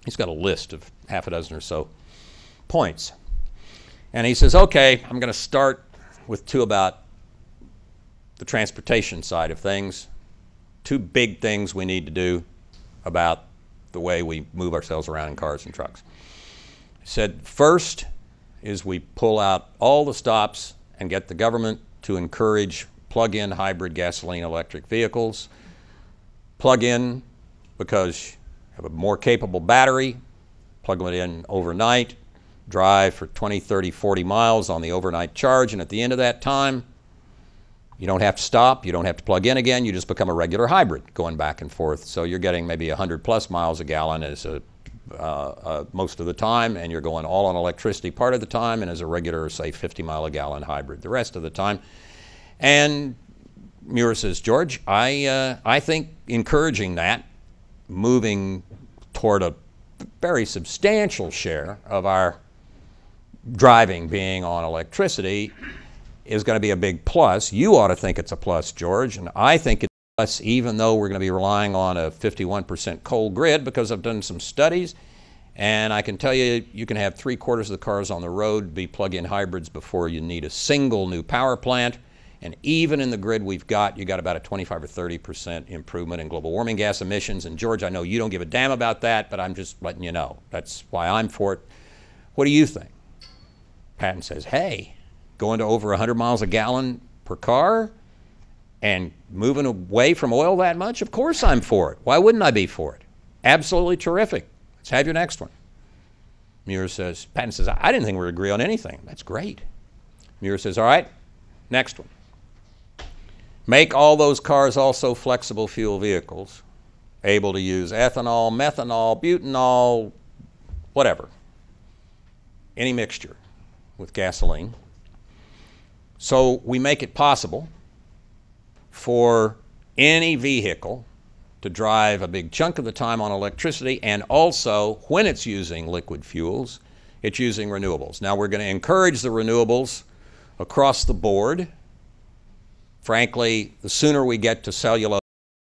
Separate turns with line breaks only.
He's got a list of half a dozen or so points. And he says, okay, I'm going to start with two about the transportation side of things. Two big things we need to do about the way we move ourselves around in cars and trucks. He said, first is we pull out all the stops and get the government to encourage plug-in hybrid gasoline electric vehicles. Plug-in because you have a more capable battery, plug it in overnight, drive for 20, 30, 40 miles on the overnight charge, and at the end of that time, you don't have to stop, you don't have to plug in again, you just become a regular hybrid going back and forth. So you're getting maybe 100 plus miles a gallon as most of the time, and you're going all on electricity part of the time, and as a regular, say, 50 mile a gallon hybrid the rest of the time. And Muir says, George, I think encouraging that, moving toward a very substantial share of our driving being on electricity is going to be a big plus. You ought to think it's a plus, George, and I think it's a plus even though we're going to be relying on a 51% coal grid, because I've done some studies and I can tell you, you can have 3/4 of the cars on the road be plug-in hybrids before you need a single new power plant. And even in the grid we've got, you got about a 25 or 30% improvement in global warming gas emissions. And George, I know you don't give a damn about that, but I'm just letting you know. That's why I'm for it. What do you think? Patton says, hey, going to over 100 miles a gallon per car and moving away from oil that much? Of course I'm for it. Why wouldn't I be for it? Absolutely terrific. Let's have your next one. Muir says, Patton says, I didn't think we would agree on anything. That's great. Muir says, all right, next one. Make all those cars also flexible fuel vehicles, able to use ethanol, methanol, butanol, whatever, any mixture with gasoline. So we make it possible for any vehicle to drive a big chunk of the time on electricity, and also when it's using liquid fuels, it's using renewables. Now we're going to encourage the renewables across the board. Frankly, the sooner we get to cellulose